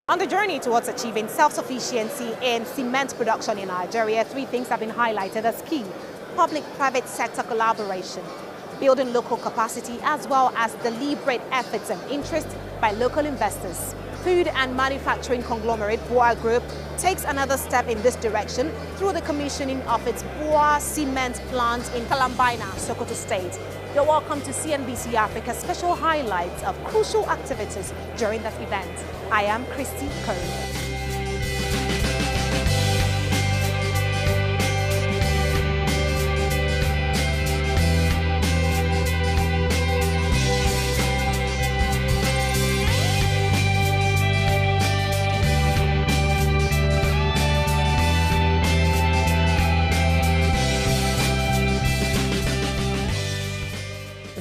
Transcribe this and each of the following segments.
On the journey towards achieving self-sufficiency in cement production in Nigeria, three things have been highlighted as key: public-private sector collaboration, building local capacity, as well as deliberate efforts and interest by local investors. Food and manufacturing conglomerate BUA Group takes another step in this direction through the commissioning of its BUA Cement plant in Kalambaina, Sokoto State. You're welcome to CNBC Africa's special highlights of crucial activities during that event. I am Christy Curry.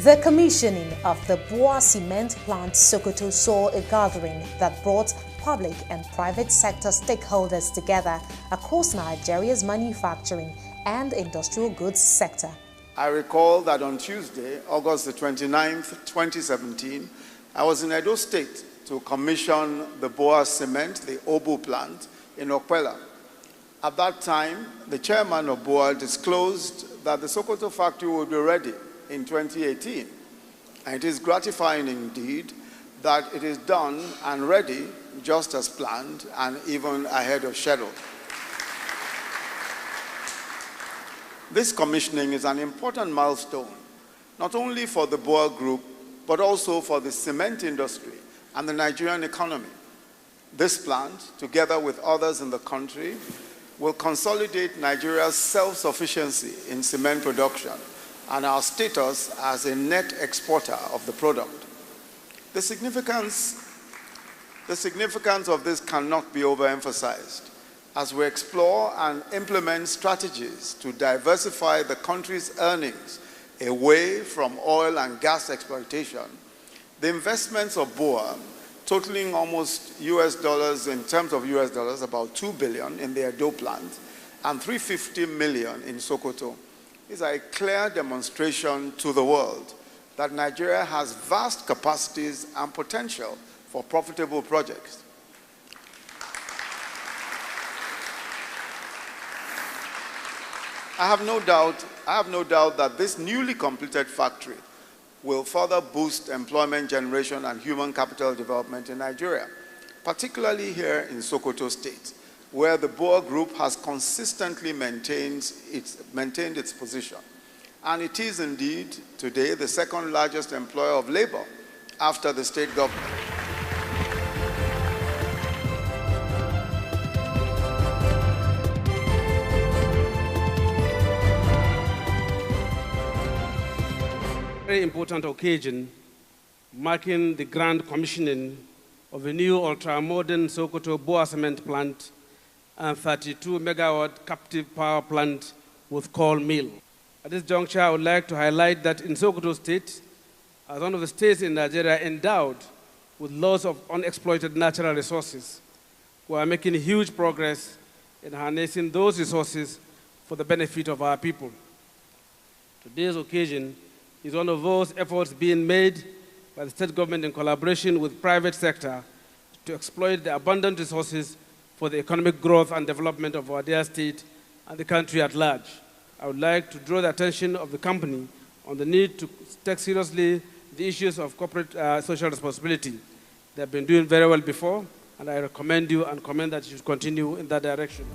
The commissioning of the BUA Cement plant Sokoto saw a gathering that brought public and private sector stakeholders together across Nigeria's manufacturing and industrial goods sector. I recall that on Tuesday, August the 29th, 2017, I was in Edo State to commission the BUA Cement, the Obu plant in Okwela. At that time, the chairman of BUA disclosed that the Sokoto factory would be ready in 2018. And it is gratifying indeed that it is done and ready just as planned and even ahead of schedule. This commissioning is an important milestone, not only for the BUA Group, but also for the cement industry and the Nigerian economy. This plant, together with others in the country, will consolidate Nigeria's self-sufficiency in cement production and our status as a net exporter of the product. The significance of this cannot be overemphasized as we explore and implement strategies to diversify the country's earnings away from oil and gas exploitation. The investments of BUA, totaling almost US dollars, in terms of US dollars, about $2 billion in the Edo plant and $350 million in Sokoto, is a clear demonstration to the world that Nigeria has vast capacities and potential for profitable projects. I have no doubt that this newly completed factory will further boost employment generation and human capital development in Nigeria, particularly here in Sokoto State, where the BUA Group has consistently maintained its position. And it is indeed today the second largest employer of labor after the state government. Very important occasion marking the grand commissioning of a new ultra-modern Sokoto BUA cement plant and 32 megawatt captive power plant with coal mill. At this juncture, I would like to highlight that in Sokoto State, as one of the states in Nigeria endowed with lots of unexploited natural resources, we are making huge progress in harnessing those resources for the benefit of our people. Today's occasion is one of those efforts being made by the state government in collaboration with private sector to exploit the abundant resources for the economic growth and development of our dear state and the country at large. I would like to draw the attention of the company on the need to take seriously the issues of corporate social responsibility. They have been doing very well before, and I recommend you and commend that you should continue in that direction.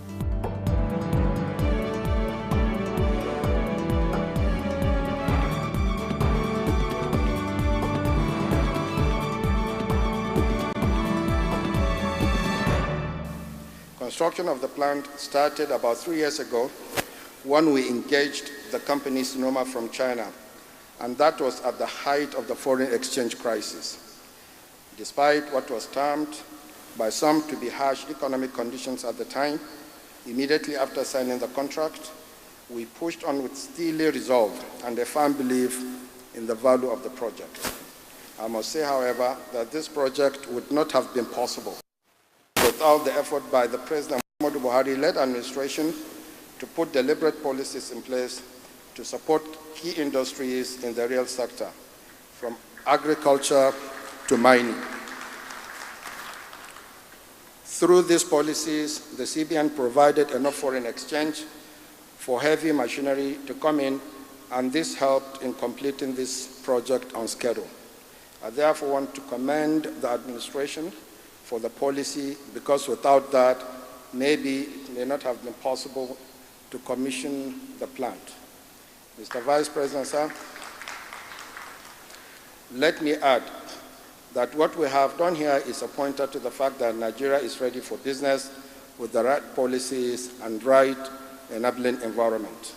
Construction of the plant started about 3 years ago when we engaged the company Sinoma from China, and that was at the height of the foreign exchange crisis. Despite what was termed by some to be harsh economic conditions at the time, immediately after signing the contract, we pushed on with steely resolve and a firm belief in the value of the project. I must say, however, that this project would not have been possible without the effort by the President Muhammadu Buhari-led administration to put deliberate policies in place to support key industries in the real sector, from agriculture to mining. Through these policies, the CBN provided enough foreign exchange for heavy machinery to come in, and this helped in completing this project on schedule. I therefore want to commend the administration for the policy, because without that, maybe it may not have been possible to commission the plant. Mr. Vice President, sir, let me add that what we have done here is a pointer to the fact that Nigeria is ready for business with the right policies and right enabling environment.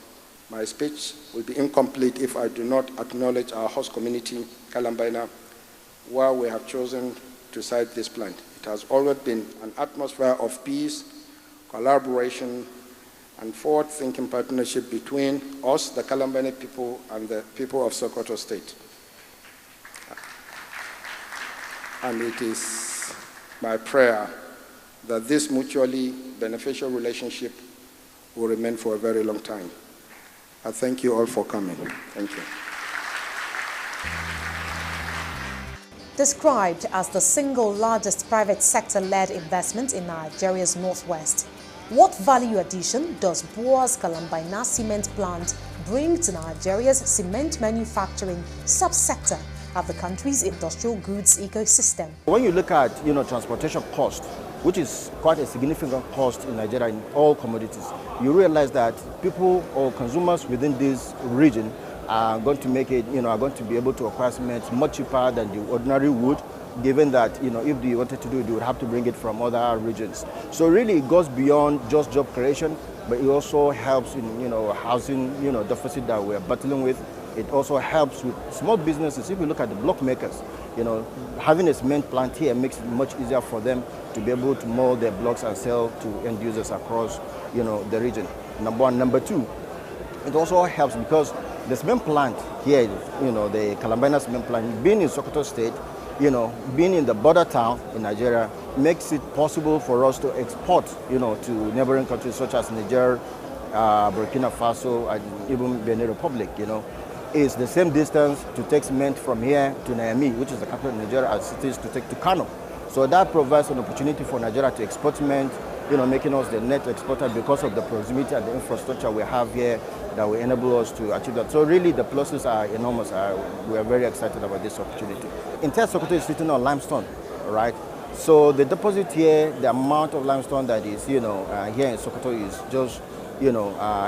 My speech will be incomplete if I do not acknowledge our host community, Kalambaina, where we have chosen to site this plant. It has always been an atmosphere of peace, collaboration, and forward-thinking partnership between us, the Kalambaina people, and the people of Sokoto State. And it is my prayer that this mutually beneficial relationship will remain for a very long time. I thank you all for coming. Thank you. Described as the single largest private sector-led investment in Nigeria's northwest, what value addition does BUA's Kalambaina Cement Plant bring to Nigeria's cement manufacturing subsector of the country's industrial goods ecosystem? When you look at transportation cost, which is quite a significant cost in Nigeria in all commodities, you realize that people or consumers within this region are going to make it, are going to be able to acquire cement much cheaper than the ordinary would, given that, if they wanted to do it, they would have to bring it from other regions. So really it goes beyond just job creation, but it also helps in, housing, deficit that we're battling with. It also helps with small businesses. If you look at the block makers, having a cement plant here makes it much easier for them to be able to mold their blocks and sell to end users across, the region. Number one. Number two, it also helps because the cement plant here, the Kalambaina Cement Plant, being in Sokoto State, being in the border town in Nigeria, makes it possible for us to export, to neighboring countries such as Niger, Burkina Faso, and even Benin Republic, It's the same distance to take cement from here to Niamey, which is the capital of Nigeria, as it is to take to Kano. So that provides an opportunity for Nigeria to export cement, making us the net exporter because of the proximity and the infrastructure we have here that will enable us to achieve that. So really the pluses are enormous. We are very excited about this opportunity. Entire Sokoto is sitting on limestone, right? So the deposit here, the amount of limestone that is, here in Sokoto is just,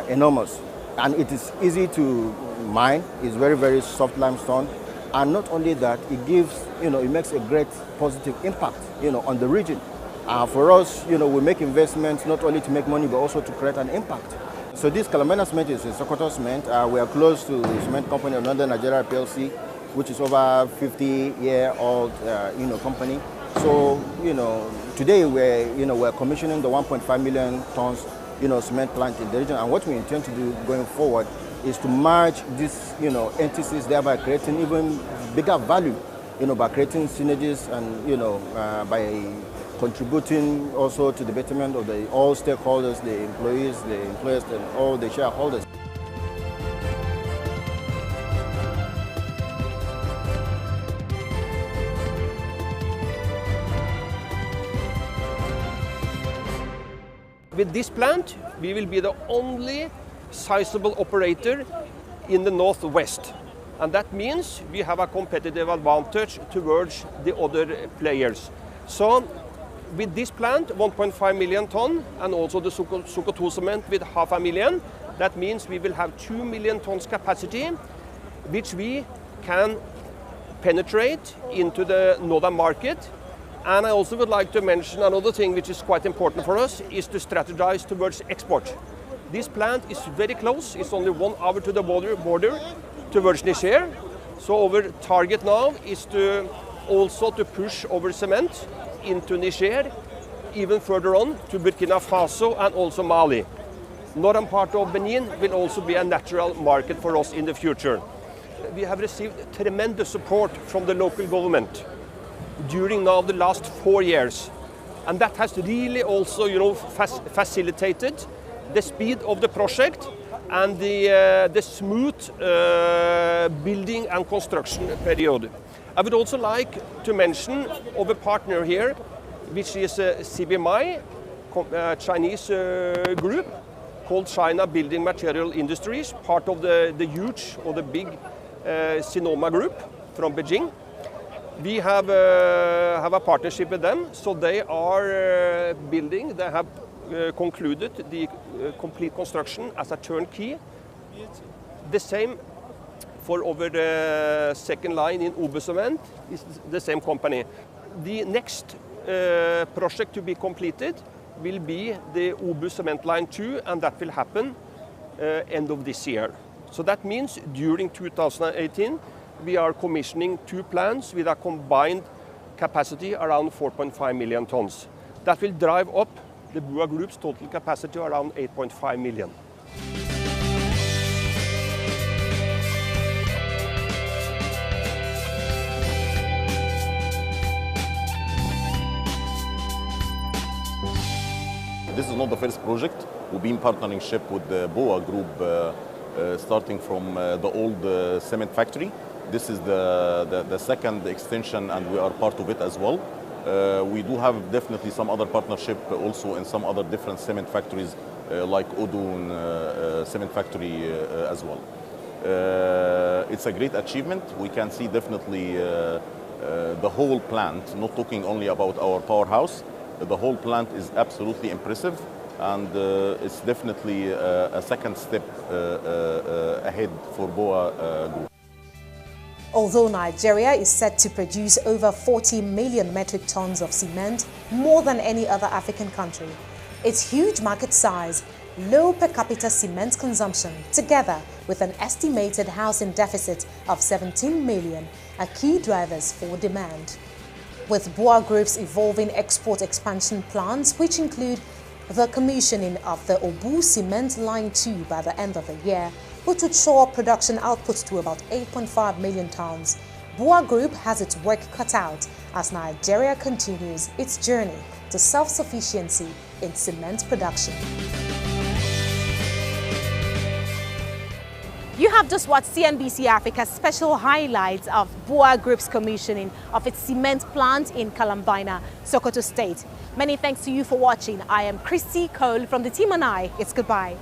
enormous. And it is easy to mine. It's very, very soft limestone. And not only that, it gives, it makes a great positive impact, on the region. For us, we make investments not only to make money, but also to create an impact. So this Kalambaina Cement is a Sokoto Cement. We are close to the cement company of Northern Nigeria PLC, which is over 50-year-old, company. So, today we're commissioning the 1.5 million tons, cement plant in the region. And what we intend to do going forward is to merge these, entities, thereby creating even bigger value, by creating synergies and, by contributing also to the betterment of all stakeholders, the employees, the employers, and all the shareholders. With this plant, we will be the only sizable operator in the northwest. And that means we have a competitive advantage towards the other players. So with this plant, 1.5 million ton, and also the Sokoto cement with 500,000, that means we will have 2 million tons capacity, which we can penetrate into the northern market. And I also would like to mention another thing which is quite important for us, is to strategize towards export. This plant is very close. It's only 1 hour to the border towards Niger. So our target now is to also to push our cement into Niger, even further on to Burkina Faso and also Mali. Northern part of Benin will also be a natural market for us in the future. We have received tremendous support from the local government during now the last 4 years. And that has really also, facilitated the speed of the project and the smooth building and construction period. I would also like to mention our partner here, which is a CBMI, Chinese group called China Building Material Industries, part of the huge or the big Sinoma group from Beijing. We have a partnership with them, so they are building. They have concluded the complete construction as a turnkey. The same for over the second line in UB Cement is the same company. The next project to be completed will be the UB Cement Line 2, and that will happen end of this year. So that means during 2018, we are commissioning 2 plants with a combined capacity around 4.5 million tons. That will drive up the BUA Group's total capacity around 8.5 million. This is not the first project. We've been partnering with the BUA Group starting from the old cement factory. This is the second extension, and we are part of it as well. We do have definitely some other partnership also in some other different cement factories like Odun cement factory as well. It's a great achievement. We can see definitely the whole plant, not talking only about our powerhouse. The whole plant is absolutely impressive, and it's definitely a second step ahead for BUA Group. Although Nigeria is set to produce over 40 million metric tons of cement, more than any other African country, its huge market size, low per capita cement consumption, together with an estimated housing deficit of 17 million, are key drivers for demand. With BUA Group's evolving export expansion plans, which include the commissioning of the Obu Cement Line 2 by the end of the year, which would show up production output to about 8.5 million tons, BUA Group has its work cut out as Nigeria continues its journey to self-sufficiency in cement production. You have just watched CNBC Africa's special highlights of BUA Group's commissioning of its cement plant in Kalambaina, Sokoto State. Many thanks to you for watching. I am Christy Cole from the team, and it's goodbye.